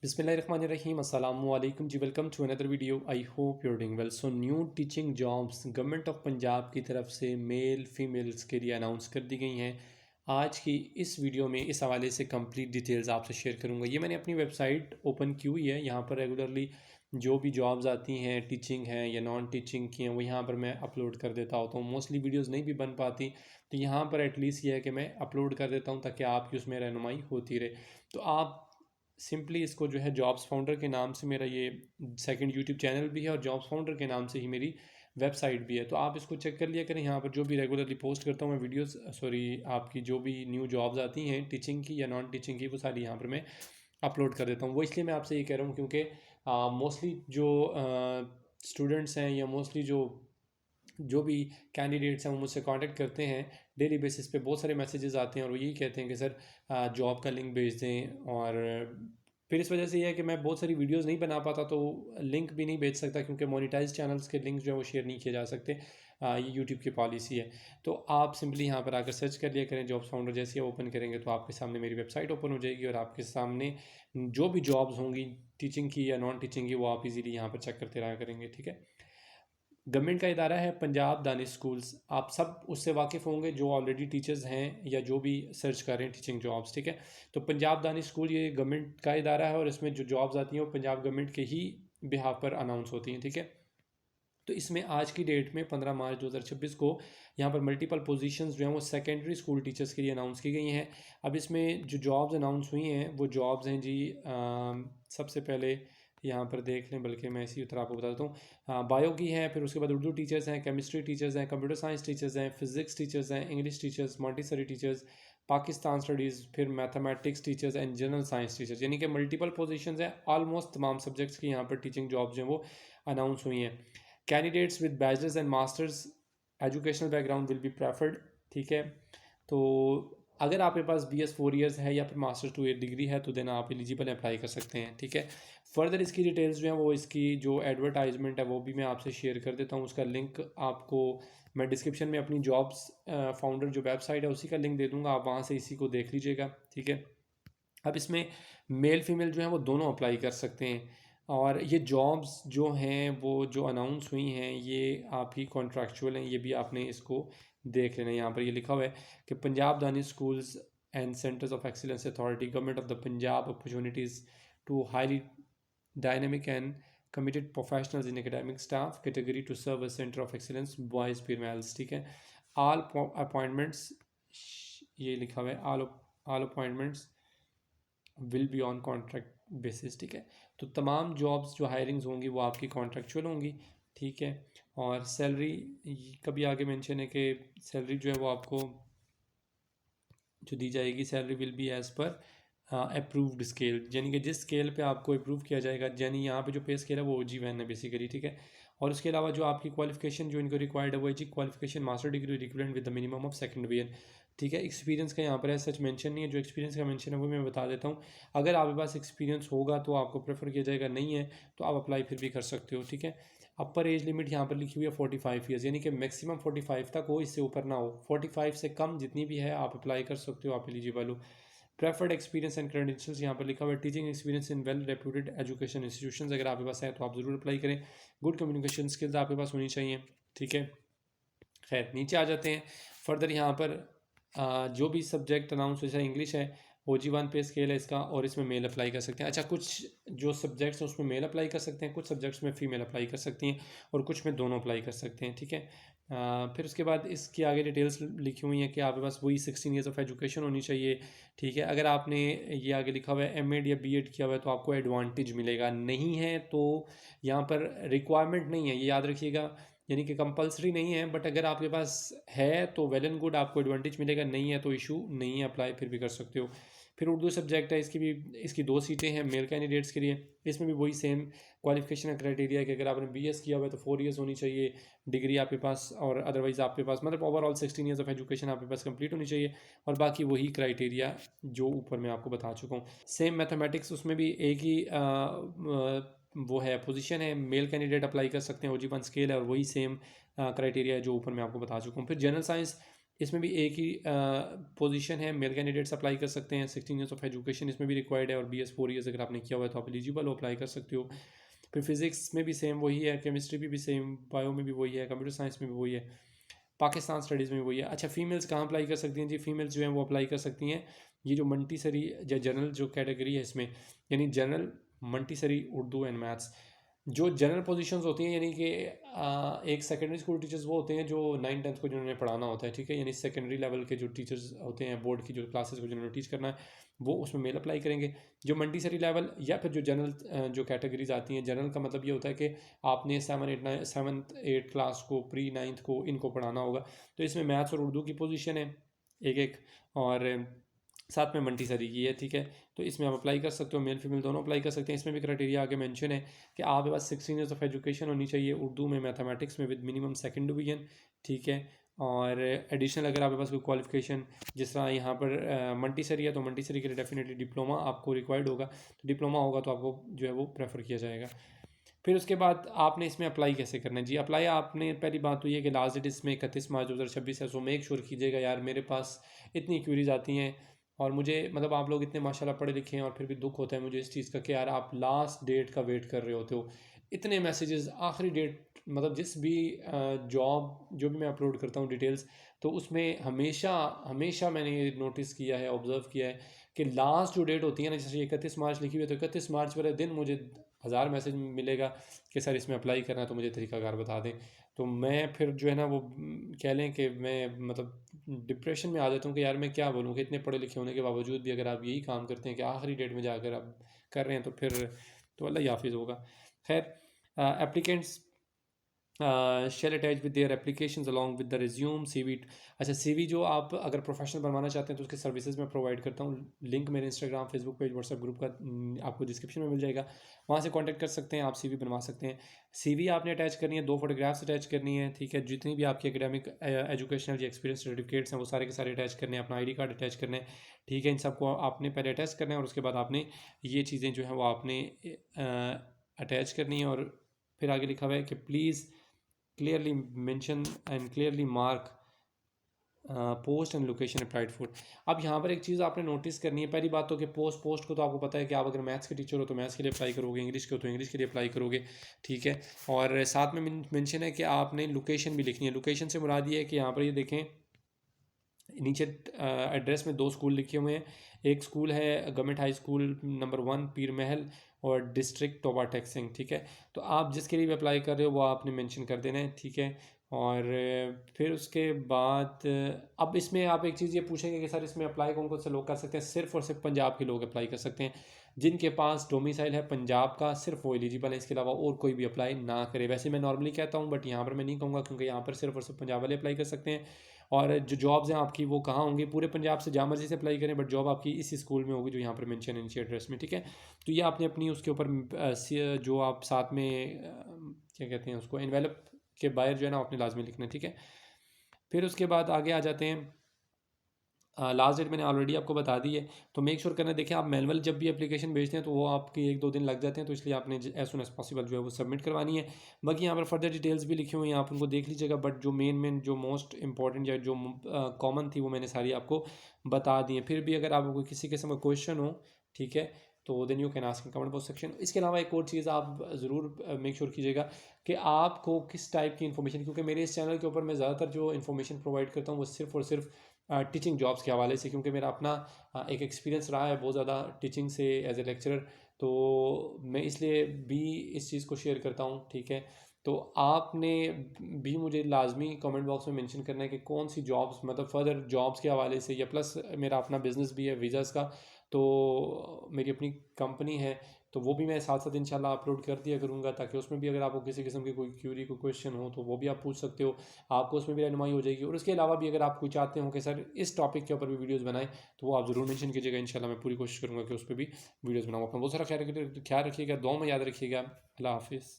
बिस्मिल्लाहिर्रहमानिर्रहीम अस्सलाम वालेकुम जी। Welcome to another video. I hope you're doing well. So new teaching jobs government of Punjab की तरफ से मेल फीमेल्स के लिए अनाउंस कर दी गई हैं। आज की इस वीडियो में इस हवाले से कंप्लीट डिटेल्स आपसे शेयर करूंगा। ये मैंने अपनी वेबसाइट ओपन की हुई है। यहाँ पर रेगुलरली जो भी जॉब्स आती हैं, टीचिंग हैं या नॉन टीचिंग की हैं, वो यहाँ पर मैं अपलोड कर देता होता हूँ। मोस्टली वीडियोस नहीं भी बन पाती, तो यहाँ पर एटलीस्ट ये है कि मैं अपलोड कर देता हूँ ताकि आपकी उसमें रहनुमाई होती रहे। तो आप सिंपली इसको जो है जॉब्स फाउंडर के नाम से मेरा ये सेकंड यूट्यूब चैनल भी है और जॉब्स फाउंडर के नाम से ही मेरी वेबसाइट भी है। तो आप इसको चेक कर लिया करें। यहाँ पर जो भी रेगुलरली पोस्ट करता हूँ मैं वीडियोस, सॉरी, आपकी जो भी न्यू जॉब्स आती हैं टीचिंग की या नॉन टीचिंग की, वो सारी यहाँ पर मैं अपलोड कर देता हूँ। वो इसलिए मैं आपसे ये कह रहा हूँ क्योंकि मोस्टली जो स्टूडेंट्स हैं या मोस्टली जो भी कैंडिडेट्स हैं वो मुझसे कांटेक्ट करते हैं डेली बेसिस पे। बहुत सारे मैसेजेस आते हैं और वो यही कहते हैं कि सर जॉब का लिंक भेज दें। और फिर इस वजह से ये है कि मैं बहुत सारी वीडियोस नहीं बना पाता, तो लिंक भी नहीं भेज सकता क्योंकि मोनेटाइज चैनल्स के लिंक जो है वो शेयर नहीं किए जा सकते। ये यूट्यूब की पॉलिसी है। तो आप सिंपली यहाँ पर आकर सर्च कर लिया करें जॉब्स फाउंडर। जैसे ही ओपन करेंगे तो आपके सामने मेरी वेबसाइट ओपन हो जाएगी और आपके सामने जो भी जॉब्स होंगी टीचिंग की या नॉन टीचिंग की, वो आप इजीली यहाँ पर चेक करते रहा करेंगे। ठीक है। गवर्नमेंट का इदारा है पंजाब दानिश स्कूल्स। आप सब उससे वाकिफ़ होंगे जो ऑलरेडी टीचर्स हैं या जो भी सर्च कर रहे हैं टीचिंग जॉब्स। ठीक है। तो पंजाब दानिश स्कूल ये गवर्नमेंट का इदारा है और इसमें जो जॉब्स आती हैं वो पंजाब गवर्नमेंट के ही बिहाफ पर अनाउंस होती हैं। ठीक है। तो इसमें आज की डेट में 15 मार्च 2026 को यहाँ पर मल्टीपल पोजीशंस जो हैं वो सेकेंडरी स्कूल टीचर्स के लिए अनाउंस की गई हैं। अब इसमें जो जॉब्स अनाउंस हुई हैं वो जॉब्स हैं जी, सबसे पहले यहाँ पर देख लें, बल्कि मैं इसी तरह आपको बता देता हूँ। बायो की हैं, फिर उसके बाद उर्दू टीचर्स हैं, केमिस्ट्री टीचर्स हैं, कंप्यूटर साइंस टीचर्स हैं, फिजिक्स टीचर्स हैं, English teachers, Montessori teachers, Pakistan studies, फिर mathematics teachers and general science teachers. यानी कि मल्टीपल पोजीशंस हैं। ऑलमोस्ट तमाम सब्जेक्ट्स की यहाँ पर टीचिंग जॉब्स जो हैं वो अनाउंस हुई हैं। Candidates with bachelors and masters educational background will be preferred. ठीक है। तो अगर आपके पास BS 4 ईयर्स है या फिर मास्टर 2 ईयर डिग्री है तो देन आप एलिजिबल अप्लाई कर सकते हैं। ठीक है। फर्दर इसकी डिटेल्स जो हैं वो, इसकी जो एडवर्टाइजमेंट है वो भी मैं आपसे शेयर कर देता हूँ। उसका लिंक आपको मैं डिस्क्रिप्शन में अपनी जॉब्स फाउंडर जो वेबसाइट है उसी का लिंक दे दूँगा, आप वहाँ से इसी को देख लीजिएगा। ठीक है। अब इसमें मेल फीमेल जो है वो दोनों अप्लाई कर सकते हैं। और ये जॉब्स जो हैं वो जो अनाउंस हुई हैं ये आप ही कॉन्ट्रैक्चुअल हैं, ये भी आपने इसको देख लेना है। यहाँ पर ये लिखा हुआ है कि Punjab Danish schools and centres of excellence authority government of the Punjab opportunities to highly dynamic and committed professionals in academic staff category to serve as center of excellence boys females। ठीक है। all appointments, ये लिखा हुआ है all appointments will be on contract basis. ठीक है। तो तमाम जॉब्स जो हायरिंग्स होंगी वो आपकी कॉन्ट्रैक्चुअल होंगी। ठीक है। और सैलरी कभी आगे मेंशन है कि सैलरी जो है वो आपको जो दी जाएगी, salary will be as per approved scale, यानी कि जिस स्केल पे आपको अप्रूव किया जाएगा, यानी यहाँ पे जो पे स्केल है वो OG1 है बेसिकली। ठीक है। और उसके अलावा जो आपकी क्वालिफिकेशन जो इनको रिक्वायर्ड है वो जी qualification master degree equivalent with the minimum of second year. ठीक है। एक्सपीरियंस का यहाँ पर सच मेंशन नहीं है। जो एक्सपीरियंस का मेंशन है वो मैं बता देता हूँ। अगर आपके पास एक्सपीरियंस होगा तो आपको प्रेफर किया जाएगा, नहीं है तो आप अप्लाई फिर भी कर सकते हो। ठीक है। अपर एज लिमिट यहाँ पर लिखी हुई है 45 ईयर्स, यानी कि मैक्सिमम 45 तक हो, इससे ऊपर ना हो। 45 से कम जितनी भी है आप अप्लाई कर सकते हो, आप एलिजिबल हो। प्रेफर्ड एक्सपीरियंस एंड क्रेडेंशियल्स यहाँ पर लिखा हुआ है teaching experience in well reputed education institutions, अगर आपके पास है तो आप ज़रूर अप्लाई करें। गुड कम्युनिकेशन स्किल्स आपके पास होनी चाहिए। ठीक है। खैर, नीचे आ जाते हैं। फर्दर यहाँ पर जो भी सब्जेक्ट अनाउंस, जैसा इंग्लिश है OG1 पे स्केल है इसका, और इसमें मेल अप्लाई कर सकते हैं। अच्छा, कुछ जो सब्जेक्ट्स हैं उसमें मेल अप्लाई कर सकते हैं, कुछ सब्जेक्ट्स में फ़ीमेल अप्लाई कर सकती हैं और कुछ में दोनों अप्लाई कर सकते हैं। ठीक है। फिर उसके बाद इसकी आगे डिटेल्स लिखी हुई हैं कि आपके पास वही 16 ईयर्स ऑफ एजुकेशन होनी चाहिए। ठीक है। अगर आपने ये आगे लिखा हुआ है MAd या B.Ed किया हुआ है तो आपको एडवांटेज मिलेगा, नहीं है तो यहाँ पर रिक्वायरमेंट नहीं है, ये याद रखिएगा। यानी कि कंपलसरी नहीं है, बट अगर आपके पास है तो वेल एंड गुड, आपको एडवांटेज मिलेगा, नहीं है तो इशू नहीं है, अप्लाई फिर भी कर सकते हो। फिर उर्दू सब्जेक्ट है, इसकी 2 सीटें हैं मेल कैंडिडेट्स के लिए। इसमें भी वही सेम क्वालिफिकेशन क्राइटेरिया है कि अगर आपने BS किया हुआ है तो 4 ईयर्स होनी चाहिए डिग्री आपके पास, और अदरवाइज़ आपके पास मतलब ओवरऑल 16 ईयर्स ऑफ एजुकेशन आपके पास कंप्लीट होनी चाहिए। और बाकी वही क्राइटेरिया जो ऊपर मैं आपको बता चुका हूँ। सेम मैथमेटिक्स, उसमें भी एक ही वो है पोजीशन है, मेल कैंडिडेट अप्लाई कर सकते हैं, OG1 स्केल है और वही सेम क्राइटेरिया है जो ऊपर मैं आपको बता चुका हूँ। फिर जनरल साइंस इसमें भी एक ही पोजीशन है, मेल कैंडिडेट्स अप्लाई कर सकते हैं। 16 ईयर्स ऑफ एजुकेशन इसमें भी रिक्वायर्ड है, और BS 4 ईयर्स अगर आपने किया हुआ है तो आप एलिजिबल हो, अप्लाई कर सकते हो। फिर फिजिक्स में भी सेम वही है, केमिस्ट्री में भी सेम, बायो में भी वही है, कंप्यूटर साइंस में भी वही है, पाकिस्तान स्टडीज़ में भी वही है। अच्छा, फीमेल्स कहाँ अप्लाई कर सकती हैं जी? फीमेल्स जो हैं वो अप्लाई कर सकती हैं ये जो मंटीसरी या जनरल जो कैटेगरी है इसमें, यानी जनरल, मंटीसरी, उर्दू एंड मैथ्स। जो जनरल पोजीशंस होती हैं, यानी कि एक सेकेंडरी स्कूल टीचर्स वो होते हैं जो 9th 10th को जिन्होंने पढ़ाना होता है, ठीक है, यानी सेकेंडरी लेवल के जो टीचर्स होते हैं, बोर्ड की जो क्लासेस को जिन्होंने टीच करना है, वो उसमें मेल अप्लाई करेंगे। जो मंटीसरी लेवल या फिर जो जनरल जो कैटेगरीज आती हैं, जनरल का मतलब ये होता है कि आपने 7th 8th क्लास को, प्री 9th को, इनको पढ़ाना होगा, तो इसमें मैथ्स और उर्दू की पोजीशन है एक एक, और साथ में मंटीसरी की है, ठीक है। तो इसमें आप अप्लाई कर सकते हो, मेल फीमेल दोनों अप्लाई कर सकते हैं। इसमें भी क्राइटेरिया आगे मेंशन है कि आपके पास 16 ईयर्स ऑफ एजुकेशन होनी चाहिए उर्दू में, मैथमेटिक्स में विद मिनिमम सेकंड डिवीजन, ठीक है। और एडिशनल अगर आपके पास कोई क्वालिफिकेशन, जिस तरह यहाँ पर मंटीसरी है तो मंटीसरी के लिए डेफिनेटली डिप्लोमा आपको रिक्वायर्ड होगा, तो डिप्लोमा होगा तो आपको जो है वो प्रेफर किया जाएगा। फिर उसके बाद आपने इसमें अप्लाई कैसे करना है जी? अप्लाई आपने, पहली बात तो ये कि लास्ट डेट इसमें 31 मार्च 2026 है, सो मेक श्योर कीजिएगा यार मेरे पास इतनी क्यूरीज आती हैं, और मुझे मतलब आप लोग इतने माशाल्लाह पढ़े लिखे हैं, और फिर भी दुख होता है मुझे इस चीज़ का कि यार आप लास्ट डेट का वेट कर रहे होते हो। इतने मैसेजेस आखिरी डेट, मतलब जिस भी जॉब जो भी मैं अपलोड करता हूँ डिटेल्स, तो उसमें हमेशा हमेशा मैंने ये नोटिस किया है, ऑब्ज़र्व किया है कि लास्ट जो डेट होती है ना, जैसे 31 मार्च लिखी हुई है तो 31 मार्च वाले दिन मुझे 1000 मैसेज मिलेगा कि सर इसमें अप्लाई करना है तो मुझे तरीकाकार बता दें। तो मैं फिर जो है ना वो कह लें कि मैं मतलब डिप्रेशन में आ जाता हूँ कि यार मैं क्या बोलूँ कि इतने पढ़े लिखे होने के बावजूद भी अगर आप यही काम करते हैं कि आखिरी डेट में जाकर आप कर रहे हैं, तो फिर तो अल्लाह ही हाफिज़ होगा। खैर, applicants shall attach with their applications along with the resume, CV। अच्छा, CV जो आप अगर प्रोफेशनल बनवाना चाहते हैं तो उसकी सर्विसेज मैं प्रोवाइड करता हूँ। लिंक मेरे Instagram, Facebook page, WhatsApp group का आपको डिस्क्रिप्शन में मिल जाएगा, वहाँ से कांटेक्ट कर सकते हैं, आप CV बनवा सकते हैं। CV आपने अटैच करनी है, 2 फोटोग्राफ्स अटैच करनी है, ठीक है। जितनी भी आपकी एकेडमिक, एजुकेशनल या एक्सपीरियंस सर्टिफिकेट्स हैं वो सारे के सारे अटैच करने हैं, अपना ID कार्ड अटैच करना है, ठीक है। इन सबको आपने पहले अटैच करना है, और उसके बाद आपने ये चीज़ें जो हैं वो आपने अटैच करनी है। और फिर आगे लिखा हुआ है कि please clearly mention and clearly mark post and location applied for. अब यहाँ पर एक चीज़ आपने नोटिस करनी है, पहली बात तो कि पोस्ट को तो आपको पता है कि आप अगर मैथ्स के टीचर हो तो मैथ्स के लिए अप्लाई करोगे, इंग्लिश के हो तो इंग्लिश के लिए अप्लाई करोगे, ठीक है। और साथ में मेंशन है कि आपने लोकेशन भी लिखनी है। लोकेशन से मुराद ये है कि यहाँ पर ये देखें, नीचे एड्रेस में 2 स्कूल लिखे हुए हैं। एक स्कूल है गवर्नमेंट हाई स्कूल नंबर 1 पीर महल, और डिस्ट्रिक्ट टोबा टेक्सिंग, ठीक है। तो आप जिसके लिए भी अप्लाई कर रहे हो वो आपने मेंशन कर देना है, ठीक है। और फिर उसके बाद अब इसमें आप एक चीज़ ये पूछेंगे कि सर इसमें अप्लाई कौन कौन से लोग कर सकते हैं? सिर्फ और सिर्फ पंजाब के लोग अप्लाई कर सकते हैं। जिनके पास डोमिसाइल है पंजाब का, सिर्फ वो एलिजिबल है, इसके अलावा और कोई भी अप्लाई ना करे। वैसे मैं नॉर्मली कहता हूँ, बट यहाँ पर मैं नहीं कहूँगा, क्योंकि यहाँ पर सिर्फ और सिर्फ पंजाब वाले अप्लाई कर सकते हैं। और जो जॉब्स हैं आपकी वो कहाँ होंगी? पूरे पंजाब से जहाँ मर्जी से अप्लाई करें, बट जॉब आपकी इसी स्कूल में होगी जो यहाँ पर मेंशन है नीचे एड्रेस में, ठीक है। तो ये आपने अपनी उसके ऊपर जो आप साथ में क्या कहते हैं उसको, एनवेलप के बाहर जो है ना आपने लाजमी लिखना है, ठीक है। फिर उसके बाद आगे आ जाते हैं, लास्ट डेट मैंने ऑलरेडी आपको बता दी है, तो मेक श्योर करना। देखिए, आप मैनुअल जब भी एप्लीकेशन भेजते हैं तो वो आपके 1-2 दिन लग जाते हैं, तो इसलिए आपने एज सुन एज पॉसिबल जो है वो सबमिट करवानी है। बाकी यहाँ पर फर्दर डिटेल्स भी लिखी हुई हैं, आप उनको देख लीजिएगा, बट जो मेन जो मोस्ट इंपॉर्टेंट या जो कॉमन थी वो मैंने सारी आपको बता दी है। फिर भी अगर आपको किसी किस्म का क्वेश्चन हो, ठीक है, तो then you can ask in comment box section. इसके अलावा एक और चीज़ आप ज़रूर मेक श्योर कीजिएगा कि आपको किस टाइप की इन्फॉर्मेशन, क्योंकि मेरे इस चैनल के ऊपर मैं ज़्यादातर जो इन्फॉर्मेशन प्रोवाइड करता हूँ वो सिर्फ और सिर्फ टीचिंग जॉब्स के हवाले से, क्योंकि मेरा अपना एक एक्सपीरियंस रहा है बहुत ज़्यादा टीचिंग से एज ए लेक्चरर, तो मैं इसलिए भी इस चीज़ को शेयर करता हूँ, ठीक है। तो आपने भी मुझे लाजमी कमेंट बॉक्स में मेंशन करना है कि कौन सी जॉब्स, मतलब फर्दर जॉब्स के हवाले से, या प्लस मेरा अपना बिज़नेस भी है वीज़ाज़ का, तो मेरी अपनी कंपनी है, तो वो भी मैं साथ साथ इंशाल्लाह अपलोड कर दिया करूँगा, ताकि उसमें भी अगर आपको किसी किस्म की कोई क्यूरी, कोई क्वेश्चन हो तो वो भी आप पूछ सकते हो, आपको उसमें भी रहनुमाई हो जाएगी। और उसके अलावा भी अगर आप कोई चाहते हो कि सर इस टॉपिक के ऊपर भी वीडियोज़ बनाएं, तो वो आप ज़रूर मेंशन कीजिएगा, इंशाल्लाह मैं पूरी कोशिश करूँगा कि उस पर भी वीडियोज़ बनाऊँ। अपना बहुत सारा ख्याल रखिएगा, दुआ में याद रखिएगा। अल्लाह हाफिज़।